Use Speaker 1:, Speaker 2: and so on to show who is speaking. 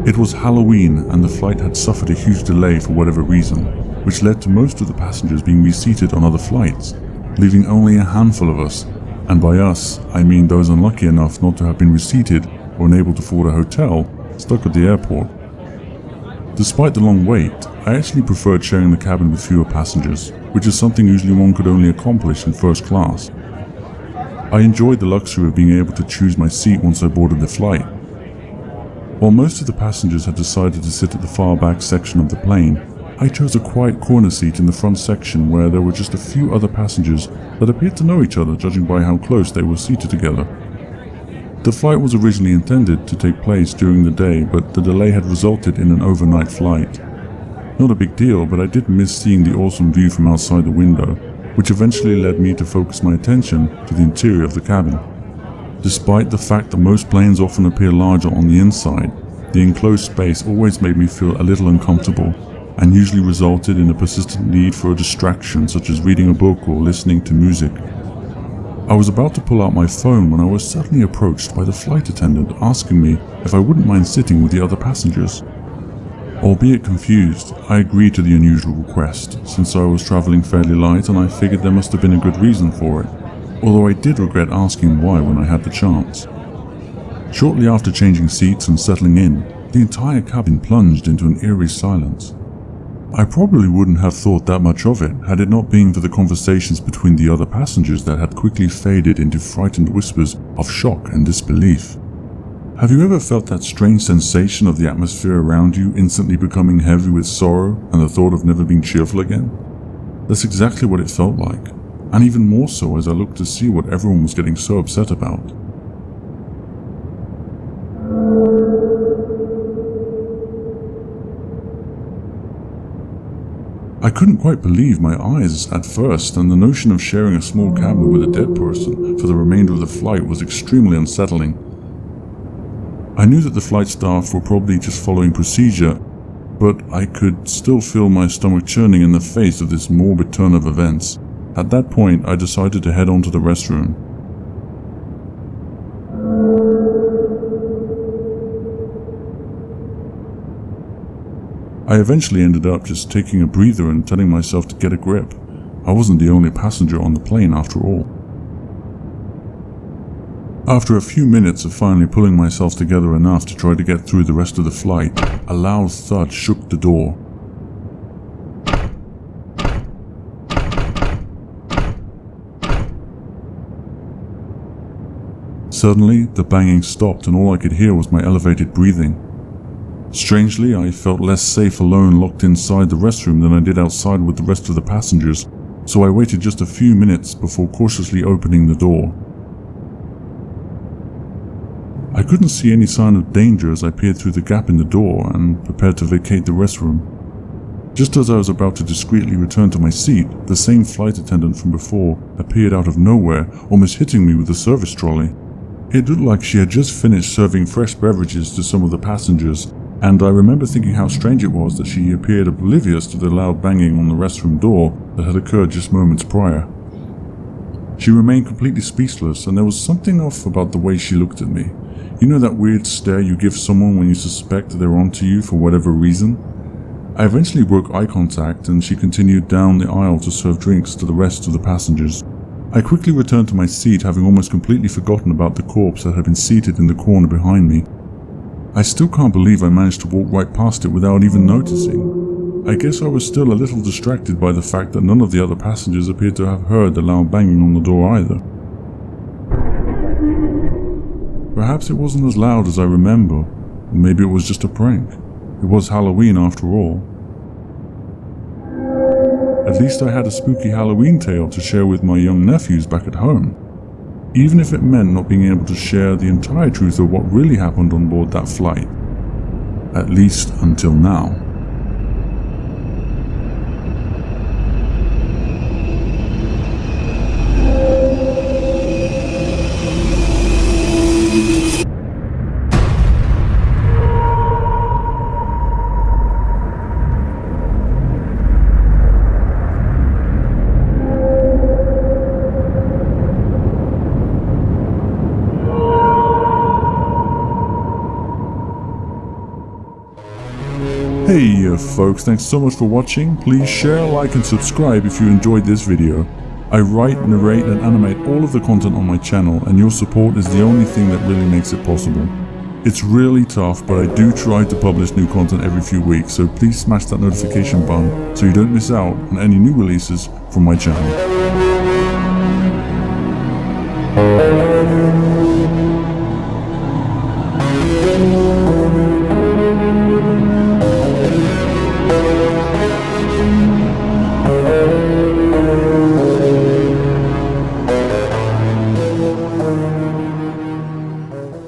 Speaker 1: It was Halloween and the flight had suffered a huge delay for whatever reason, which led to most of the passengers being reseated on other flights, leaving only a handful of us, and by us, I mean those unlucky enough not to have been reseated or unable to afford a hotel, stuck at the airport. Despite the long wait, I actually preferred sharing the cabin with fewer passengers, which is something usually one could only accomplish in first class. I enjoyed the luxury of being able to choose my seat once I boarded the flight. While most of the passengers had decided to sit at the far back section of the plane, I chose a quiet corner seat in the front section where there were just a few other passengers that appeared to know each other judging by how close they were seated together. The flight was originally intended to take place during the day, but the delay had resulted in an overnight flight. Not a big deal, but I did miss seeing the awesome view from outside the window, which eventually led me to focus my attention to the interior of the cabin. Despite the fact that most planes often appear larger on the inside, the enclosed space always made me feel a little uncomfortable and usually resulted in a persistent need for a distraction such as reading a book or listening to music. I was about to pull out my phone when I was suddenly approached by the flight attendant asking me if I wouldn't mind sitting with the other passengers. Albeit confused, I agreed to the unusual request since I was traveling fairly light and I figured there must have been a good reason for it, although I did regret asking why when I had the chance. Shortly after changing seats and settling in, the entire cabin plunged into an eerie silence. I probably wouldn't have thought that much of it had it not been for the conversations between the other passengers that had quickly faded into frightened whispers of shock and disbelief. Have you ever felt that strange sensation of the atmosphere around you instantly becoming heavy with sorrow and the thought of never being cheerful again? That's exactly what it felt like, and even more so as I looked to see what everyone was getting so upset about. I couldn't quite believe my eyes at first, and the notion of sharing a small cabin with a dead person for the remainder of the flight was extremely unsettling. I knew that the flight staff were probably just following procedure, but I could still feel my stomach churning in the face of this morbid turn of events. At that point, I decided to head on to the restroom. I eventually ended up just taking a breather and telling myself to get a grip. I wasn't the only passenger on the plane after all. After a few minutes of finally pulling myself together enough to try to get through the rest of the flight, a loud thud shook the door. Suddenly, the banging stopped and all I could hear was my elevated breathing. Strangely, I felt less safe alone locked inside the restroom than I did outside with the rest of the passengers, so I waited just a few minutes before cautiously opening the door. I couldn't see any sign of danger as I peered through the gap in the door and prepared to vacate the restroom. Just as I was about to discreetly return to my seat, the same flight attendant from before appeared out of nowhere, almost hitting me with the service trolley. It looked like she had just finished serving fresh beverages to some of the passengers, and I remember thinking how strange it was that she appeared oblivious to the loud banging on the restroom door that had occurred just moments prior. She remained completely speechless, and there was something off about the way she looked at me. You know that weird stare you give someone when you suspect they're onto you for whatever reason? I eventually broke eye contact and she continued down the aisle to serve drinks to the rest of the passengers. I quickly returned to my seat, having almost completely forgotten about the corpse that had been seated in the corner behind me. I still can't believe I managed to walk right past it without even noticing. I guess I was still a little distracted by the fact that none of the other passengers appeared to have heard the loud banging on the door either. Perhaps it wasn't as loud as I remember, or maybe it was just a prank. It was Halloween after all. At least I had a spooky Halloween tale to share with my young nephews back at home, even if it meant not being able to share the entire truth of what really happened on board that flight. At least until now. Hey folks, thanks so much for watching. Please share, like and subscribe if you enjoyed this video. I write, narrate and animate all of the content on my channel, and your support is the only thing that really makes it possible. It's really tough, but I do try to publish new content every few weeks, so please smash that notification button so you don't miss out on any new releases from my channel.